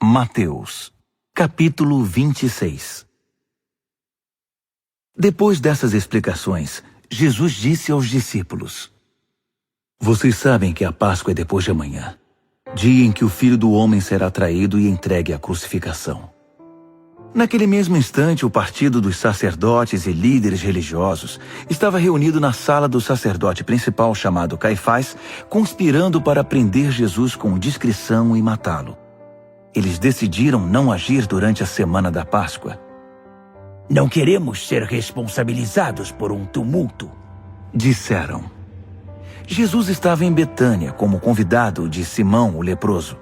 Mateus, capítulo 26. Depois dessas explicações, Jesus disse aos discípulos: Vocês sabem que a Páscoa é depois de amanhã, dia em que o Filho do Homem será traído e entregue à crucificação. Naquele mesmo instante, o partido dos sacerdotes e líderes religiosos estava reunido na sala do sacerdote principal, chamado Caifás, conspirando para prender Jesus com discrição e matá-lo. Eles decidiram não agir durante a semana da Páscoa. Não queremos ser responsabilizados por um tumulto, disseram. Jesus estava em Betânia como convidado de Simão, o leproso.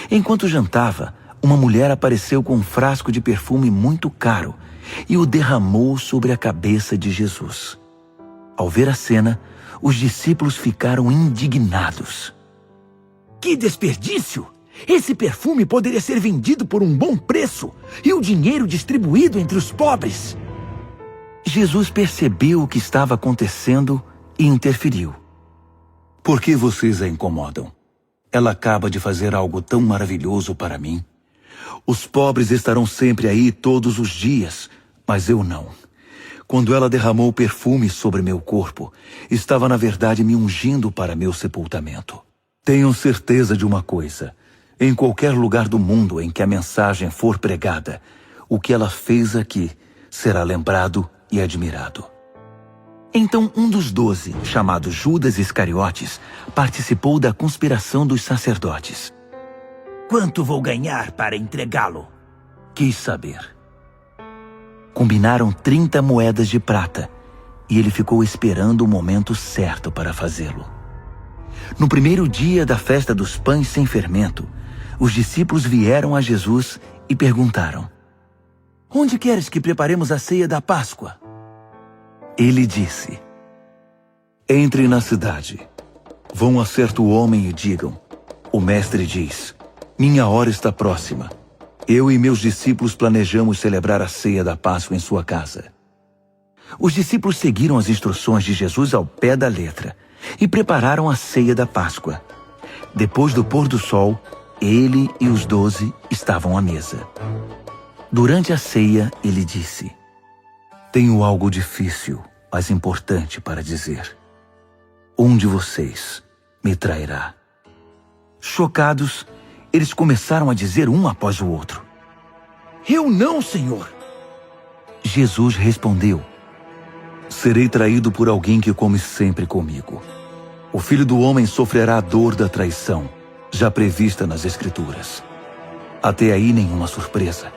Enquanto jantava, uma mulher apareceu com um frasco de perfume muito caro e o derramou sobre a cabeça de Jesus. Ao ver a cena, os discípulos ficaram indignados. Que desperdício! Esse perfume poderia ser vendido por um bom preço e o dinheiro distribuído entre os pobres. Jesus percebeu o que estava acontecendo e interferiu. Por que vocês a incomodam? Ela acaba de fazer algo tão maravilhoso para mim. Os pobres estarão sempre aí todos os dias, mas eu não. Quando ela derramou perfume sobre meu corpo, estava na verdade me ungindo para meu sepultamento. Tenham certeza de uma coisa: em qualquer lugar do mundo em que a mensagem for pregada, o que ela fez aqui será lembrado e admirado. Então um dos 12, chamado Judas Iscariotes, participou da conspiração dos sacerdotes. Quanto vou ganhar para entregá-lo? Quis saber. Combinaram 30 moedas de prata e ele ficou esperando o momento certo para fazê-lo. No primeiro dia da festa dos pães sem fermento, os discípulos vieram a Jesus e perguntaram: Onde queres que preparemos a ceia da Páscoa? Ele disse: Entrem na cidade. Vão a certo homem e digam: O mestre diz: Minha hora está próxima. Eu e meus discípulos planejamos celebrar a ceia da Páscoa em sua casa. Os discípulos seguiram as instruções de Jesus ao pé da letra e prepararam a ceia da Páscoa. Depois do pôr do sol, ele e os 12 estavam à mesa. Durante a ceia, ele disse: Tenho algo difícil, mas importante para dizer. Um de vocês me trairá. Chocados, eles começaram a dizer um após o outro: Eu não, Senhor. Jesus respondeu: Serei traído por alguém que come sempre comigo. O Filho do Homem sofrerá a dor da traição, já prevista nas Escrituras. Até aí nenhuma surpresa.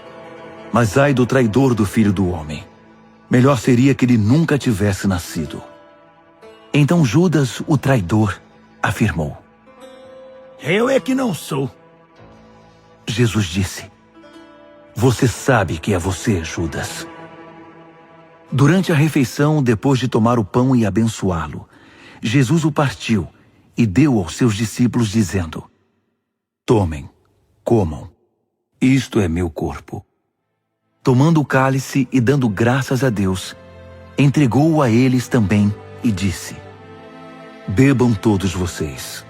Mas ai do traidor do Filho do Homem. Melhor seria que ele nunca tivesse nascido. Então Judas, o traidor, afirmou: Eu é que não sou. Jesus disse: Você sabe que é você, Judas. Durante a refeição, depois de tomar o pão e abençoá-lo, Jesus o partiu e deu aos seus discípulos, dizendo: Tomem, comam. Isto é meu corpo. Tomando o cálice e dando graças a Deus, entregou-o a eles também e disse: Bebam todos vocês.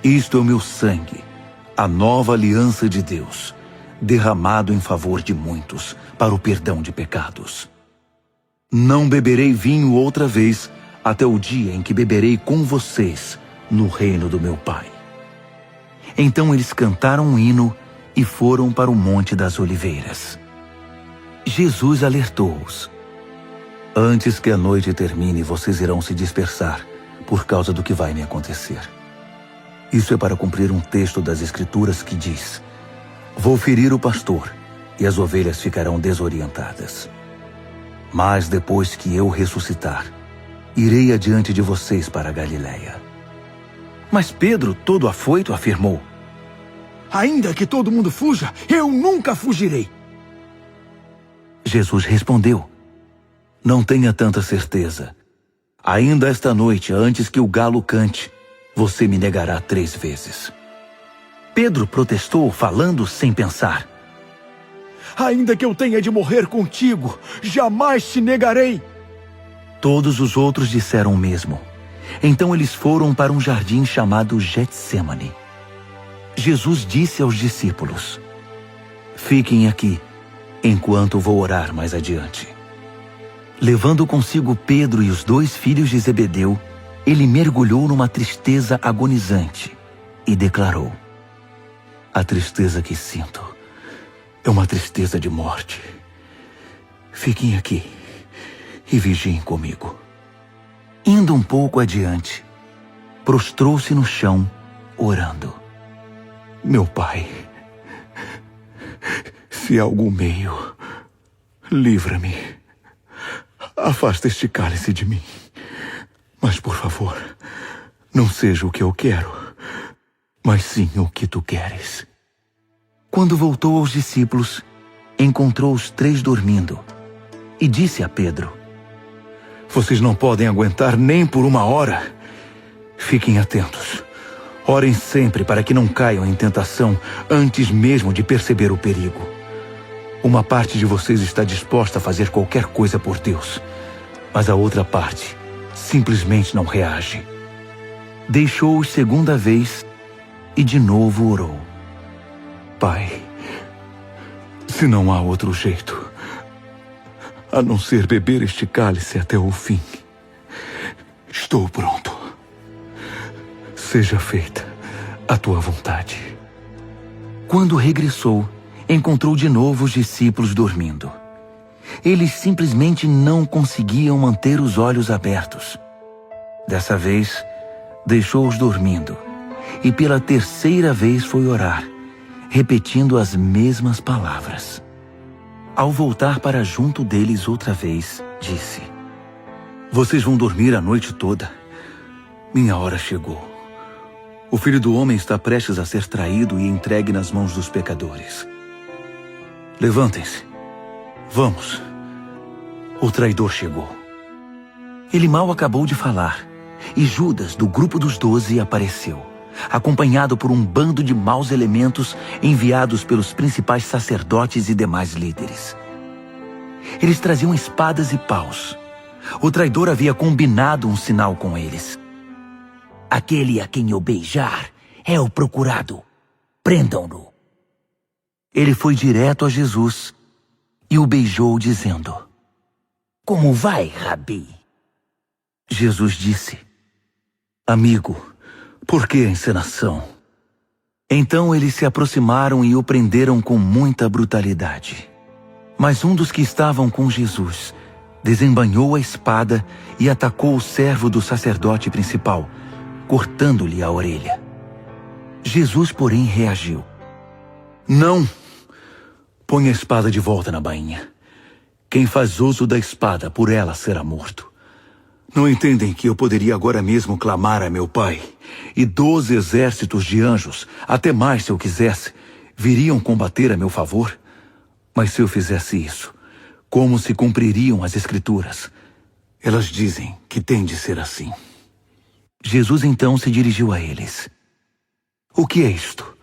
Isto é o meu sangue, a nova aliança de Deus, derramado em favor de muitos para o perdão de pecados. Não beberei vinho outra vez até o dia em que beberei com vocês no reino do meu Pai. Então eles cantaram um hino e foram para o Monte das Oliveiras. Jesus alertou-os: Antes que a noite termine, vocês irão se dispersar por causa do que vai me acontecer. Isso é para cumprir um texto das Escrituras que diz: Vou ferir o pastor e as ovelhas ficarão desorientadas. Mas depois que eu ressuscitar, irei adiante de vocês para a Galiléia. Mas Pedro, todo afoito, afirmou: Ainda que todo mundo fuja, eu nunca fugirei. Jesus respondeu: Não tenha tanta certeza. Ainda esta noite, antes que o galo cante, você me negará 3 vezes. Pedro protestou, falando sem pensar: Ainda que eu tenha de morrer contigo, jamais te negarei. Todos os outros disseram o mesmo. Então eles foram para um jardim chamado Getsêmani. Jesus disse aos discípulos: Fiquem aqui, enquanto vou orar mais adiante. Levando consigo Pedro e os 2 filhos de Zebedeu, ele mergulhou numa tristeza agonizante e declarou: a tristeza que sinto é uma tristeza de morte. Fiquem aqui e vigiem comigo. Indo um pouco adiante, prostrou-se no chão, orando: meu Pai, se há algum meio, livra-me. Afasta este cálice de mim. Mas, por favor, não seja o que eu quero, mas sim o que tu queres. Quando voltou aos discípulos, encontrou os 3 dormindo e disse a Pedro: vocês não podem aguentar nem por 1 hora. Fiquem atentos. Orem sempre para que não caiam em tentação antes mesmo de perceber o perigo. Uma parte de vocês está disposta a fazer qualquer coisa por Deus, mas a outra parte simplesmente não reage. Deixou-os segunda vez e de novo orou: Pai, se não há outro jeito a não ser beber este cálice até o fim, estou pronto. Seja feita a tua vontade. Quando regressou, encontrou de novo os discípulos dormindo. Eles simplesmente não conseguiam manter os olhos abertos. Dessa vez, deixou-os dormindo e pela 3ª vez foi orar, repetindo as mesmas palavras. Ao voltar para junto deles outra vez, disse: vocês vão dormir a noite toda. Minha hora chegou. O Filho do Homem está prestes a ser traído e entregue nas mãos dos pecadores. Levantem-se. Vamos. O traidor chegou. Ele mal acabou de falar, e Judas, do grupo dos 12, apareceu, acompanhado por um bando de maus elementos enviados pelos principais sacerdotes e demais líderes. Eles traziam espadas e paus. O traidor havia combinado um sinal com eles. Aquele a quem eu beijar é o procurado. Prendam-no. Ele foi direto a Jesus e o beijou, dizendo: como vai, Rabi? Jesus disse: amigo, por que a encenação? Então eles se aproximaram e o prenderam com muita brutalidade. Mas um dos que estavam com Jesus desembainhou a espada e atacou o servo do sacerdote principal, cortando-lhe a orelha. Jesus, porém, reagiu: não! Põe a espada de volta na bainha. Quem faz uso da espada, por ela será morto. Não entendem que eu poderia agora mesmo clamar a meu Pai, e 12 exércitos de anjos, até mais se eu quisesse, viriam combater a meu favor? Mas se eu fizesse isso, como se cumpririam as Escrituras? Elas dizem que tem de ser assim. Jesus então se dirigiu a eles: o que é isto?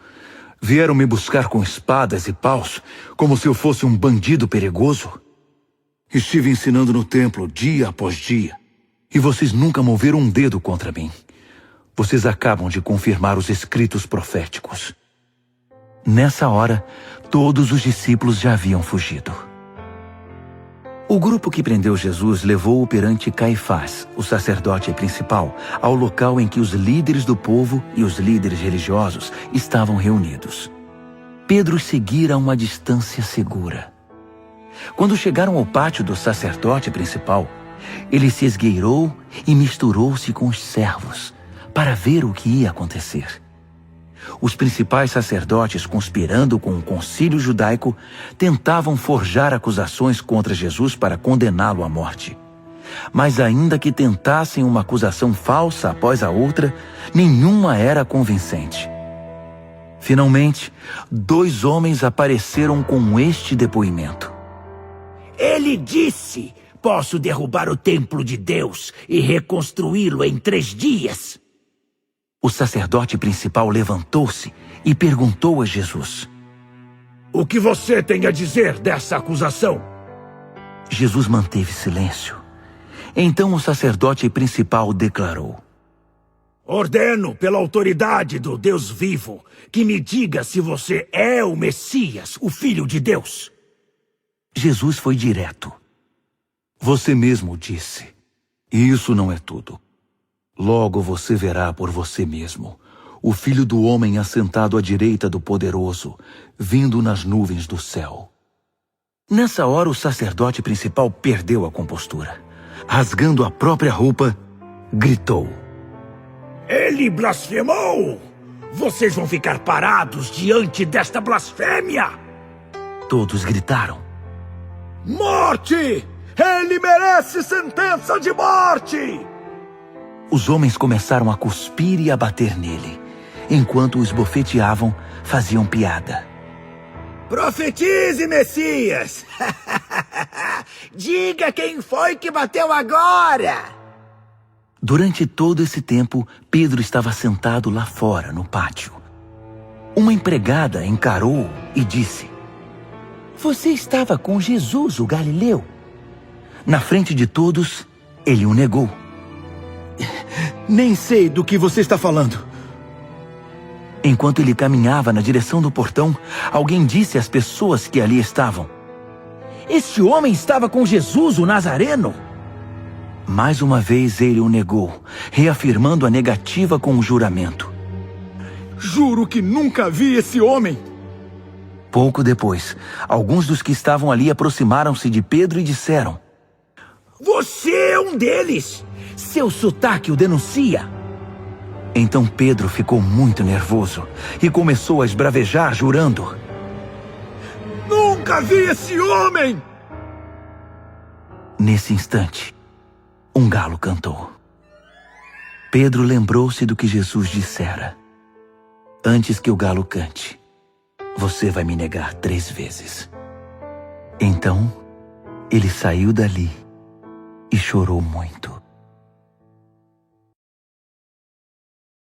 Vieram me buscar com espadas e paus, como se eu fosse um bandido perigoso? Estive ensinando no templo dia após dia, e vocês nunca moveram um dedo contra mim. Vocês acabam de confirmar os escritos proféticos. Nessa hora, todos os discípulos já haviam fugido. O grupo que prendeu Jesus levou-o perante Caifás, o sacerdote principal, ao local em que os líderes do povo e os líderes religiosos estavam reunidos. Pedro seguira a uma distância segura. Quando chegaram ao pátio do sacerdote principal, ele se esgueirou e misturou-se com os servos para ver o que ia acontecer. Os principais sacerdotes, conspirando com o concílio judaico, tentavam forjar acusações contra Jesus para condená-lo à morte. Mas ainda que tentassem uma acusação falsa após a outra, nenhuma era convincente. Finalmente, 2 homens apareceram com este depoimento: Ele disse: posso derrubar o templo de Deus e reconstruí-lo em 3 dias. O sacerdote principal levantou-se e perguntou a Jesus: o que você tem a dizer dessa acusação? Jesus manteve silêncio. Então o sacerdote principal declarou: Ordeno, pela autoridade do Deus vivo, que me diga se você é o Messias, o Filho de Deus. Jesus foi direto. Você mesmo disse. E isso não é tudo. Logo você verá por você mesmo o Filho do Homem assentado à direita do Poderoso, vindo nas nuvens do céu. Nessa hora o sacerdote principal perdeu a compostura. Rasgando a própria roupa, gritou: Ele blasfemou! Vocês vão ficar parados diante desta blasfêmia! Todos gritaram: Morte! Ele merece sentença de morte! Os homens começaram a cuspir e a bater nele. Enquanto os bofeteavam, faziam piada. Profetize, Messias! Diga quem foi que bateu agora! Durante todo esse tempo, Pedro estava sentado lá fora, no pátio. Uma empregada encarou-o e disse: Você estava com Jesus, o Galileu. Na frente de todos, ele o negou. Nem sei do que você está falando. Enquanto ele caminhava na direção do portão, alguém disse às pessoas que ali estavam: Este homem estava com Jesus, o Nazareno. Mais uma vez ele o negou, reafirmando a negativa com um juramento. Juro que nunca vi esse homem. Pouco depois, alguns dos que estavam ali aproximaram-se de Pedro e disseram: Você é um deles! Seu sotaque o denuncia. Então Pedro ficou muito nervoso e começou a esbravejar, jurando: Nunca vi esse homem! Nesse instante, um galo cantou. Pedro lembrou-se do que Jesus dissera: Antes que o galo cante, você vai me negar 3 vezes. Então, ele saiu dali e chorou muito.